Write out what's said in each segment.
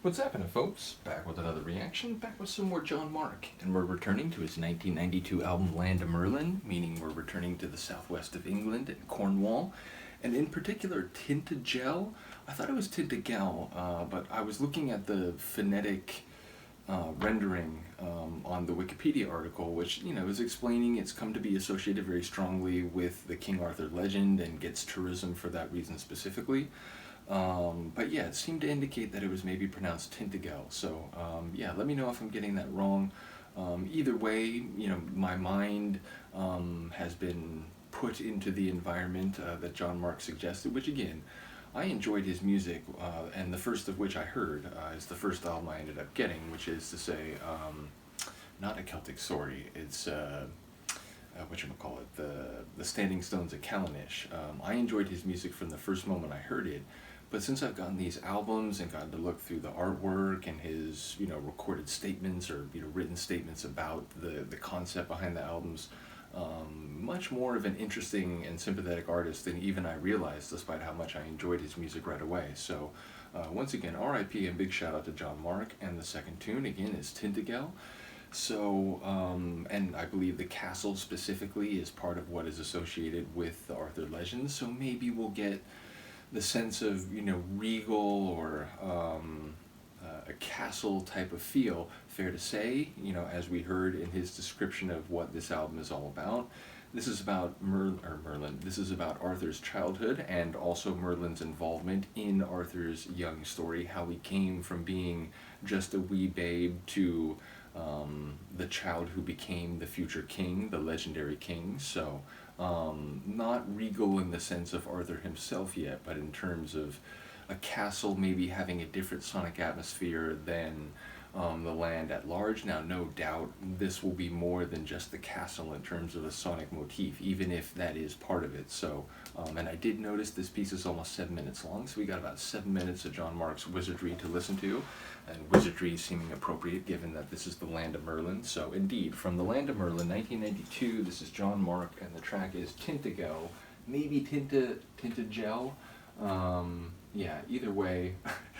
What's happening, folks? Back with another reaction, back with some more Jon Mark, and we're returning to his 1992 album Land of Merlin, meaning we're returning to the southwest of England and Cornwall, and in particular Tintagel. I thought it was Tintagel, but I was looking at the phonetic rendering on the Wikipedia article, which is explaining it's come to be associated very strongly with the King Arthur legend and gets tourism for that reason specifically. But yeah, it seemed to indicate that it was maybe pronounced Tintagel. So yeah, let me know if I'm getting that wrong. Either way, my mind has been put into the environment that Jon Mark suggested, which again, I enjoyed his music, and the first of which I heard is the first album I ended up getting, which is to say, not A Celtic Story, it's whatchamacallit, the Standing Stones of Callanish. I enjoyed his music from the first moment I heard it, but since I've gotten these albums and gotten to look through the artwork and his, recorded statements or, written statements about the concept behind the albums, much more of an interesting and sympathetic artist than even I realized, despite how much I enjoyed his music right away. So, once again, R.I.P. and big shout out to Jon Mark, and the second tune, again, is Tintagel. So, and I believe the castle specifically is part of what is associated with the Arthur legends, so maybe we'll get the sense of, regal or a castle type of feel. Fair to say, as we heard in his description of what this album is all about, this is about Merlin. This is about Arthur's childhood and also Merlin's involvement in Arthur's young story, how he came from being just a wee babe to the child who became the future king, the legendary king. So not regal in the sense of Arthur himself yet, but in terms of a castle maybe having a different sonic atmosphere than the land at large. Now, no doubt this will be more than just the castle in terms of a sonic motif, even if that is part of it. So, and I did notice this piece is almost 7 minutes long, so we got about 7 minutes of Jon Mark's wizardry to listen to, and wizardry seeming appropriate given that this is the Land of Merlin. So indeed, from the Land of Merlin, 1992, this is Jon Mark, and the track is Tintagel, maybe Tintagel. Yeah, either way,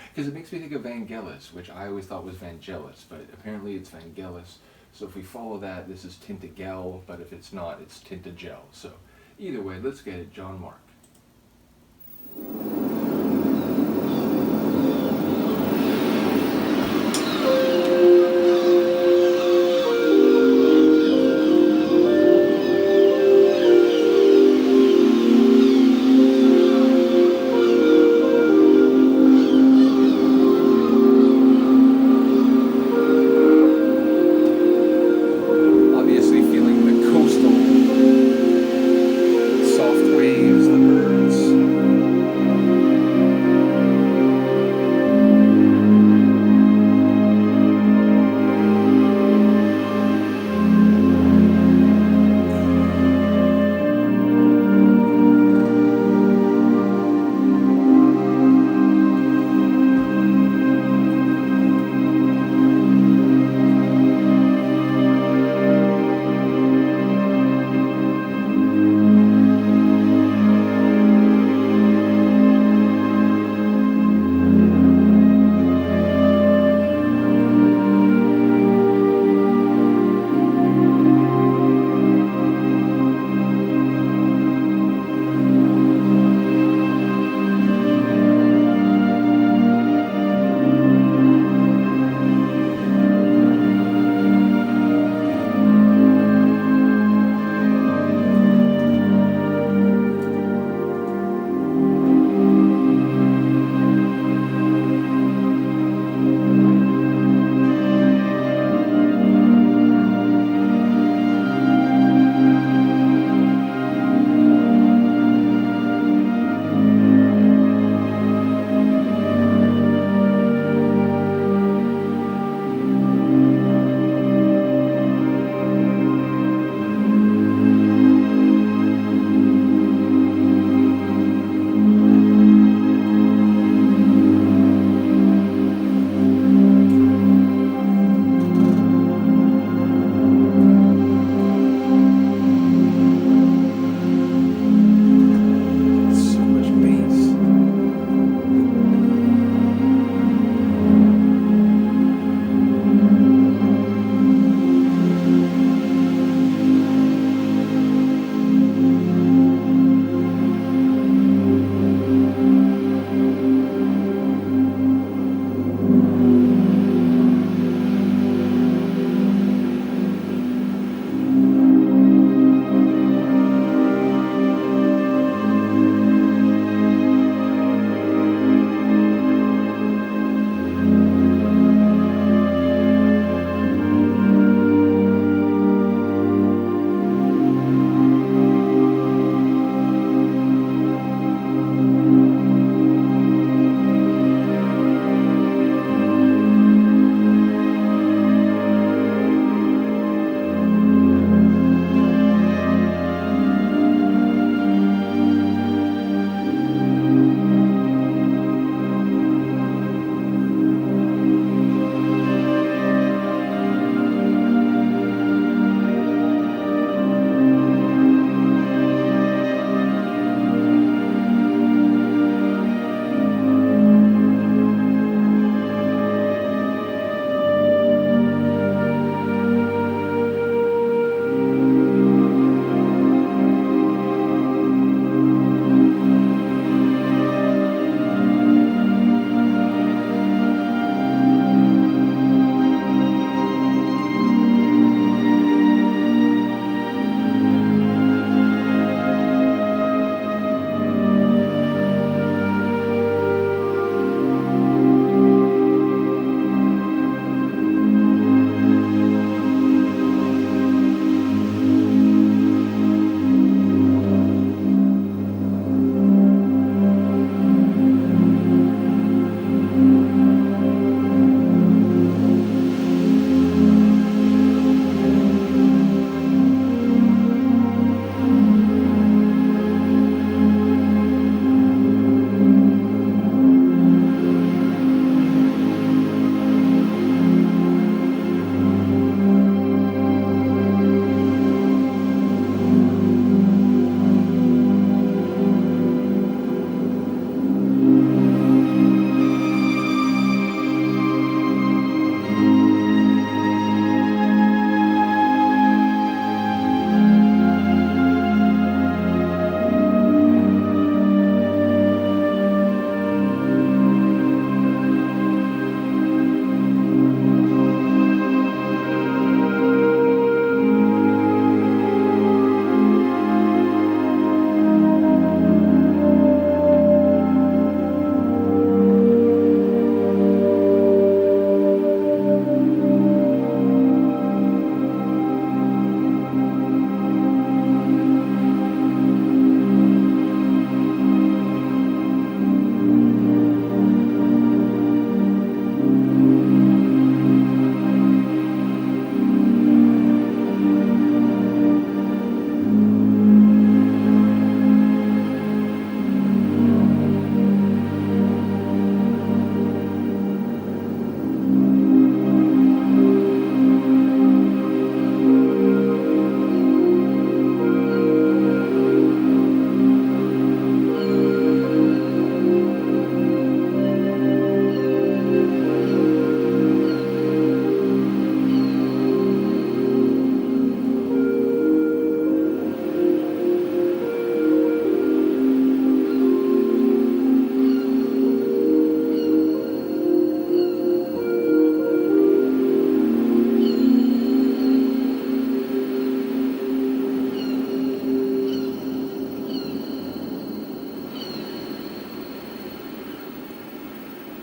because it makes me think of Vangelis, which I always thought was Vangelis, but apparently it's Vangelis. So if we follow that, this is Tintagel, but if it's not, it's Tintagel. So either way, let's get it, Jon Mark. Waves, the birds.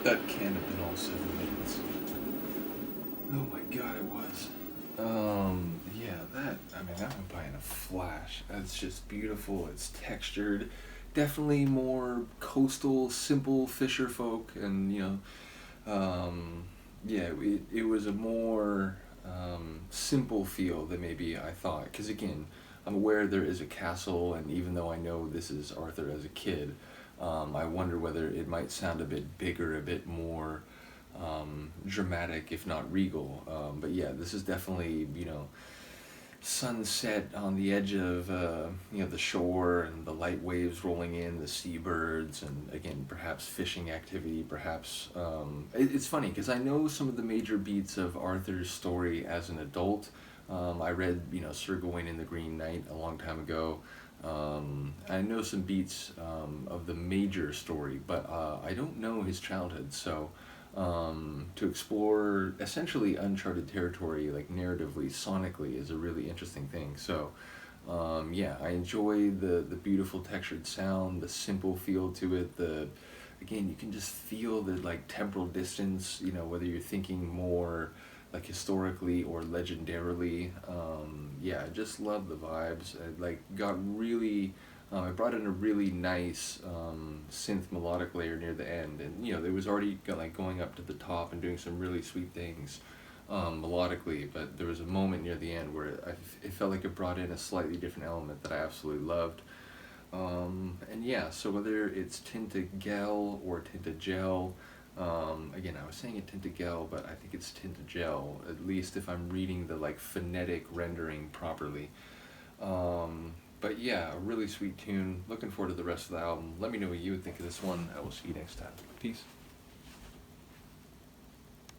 That can't have been all 7 minutes. Oh my god, it was. Yeah, that went by in a flash. That's just beautiful. It's textured. Definitely more coastal, simple fisher folk, and yeah, it was a more simple feel than maybe I thought. Because again, I'm aware there is a castle, and even though I know this is Arthur as a kid, I wonder whether it might sound a bit bigger, a bit more dramatic, if not regal. But yeah, this is definitely, sunset on the edge of the shore, and the light waves rolling in, the seabirds, and again perhaps fishing activity, perhaps it's funny because I know some of the major beats of Arthur's story as an adult. I read Sir Gawain and the Green Knight a long time ago. I know some beats of the major story, but I don't know his childhood, so to explore essentially uncharted territory, like narratively, sonically, is a really interesting thing. So, yeah, I enjoy the beautiful textured sound, the simple feel to it. Again, you can just feel the like temporal distance. Whether you're thinking more like historically or legendarily. Yeah, I just love the vibes. I like got really. I brought in a really nice synth melodic layer near the end, and it was already like going up to the top and doing some really sweet things melodically. But there was a moment near the end where it felt like it brought in a slightly different element that I absolutely loved. And yeah, so whether it's Tintagel or Tintagel, again, I was saying it Tintagel, but I think it's Tintagel, at least if I'm reading the like phonetic rendering properly. But yeah, a really sweet tune. Looking forward to the rest of the album. Let me know what you would think of this one. I will see you next time. Peace.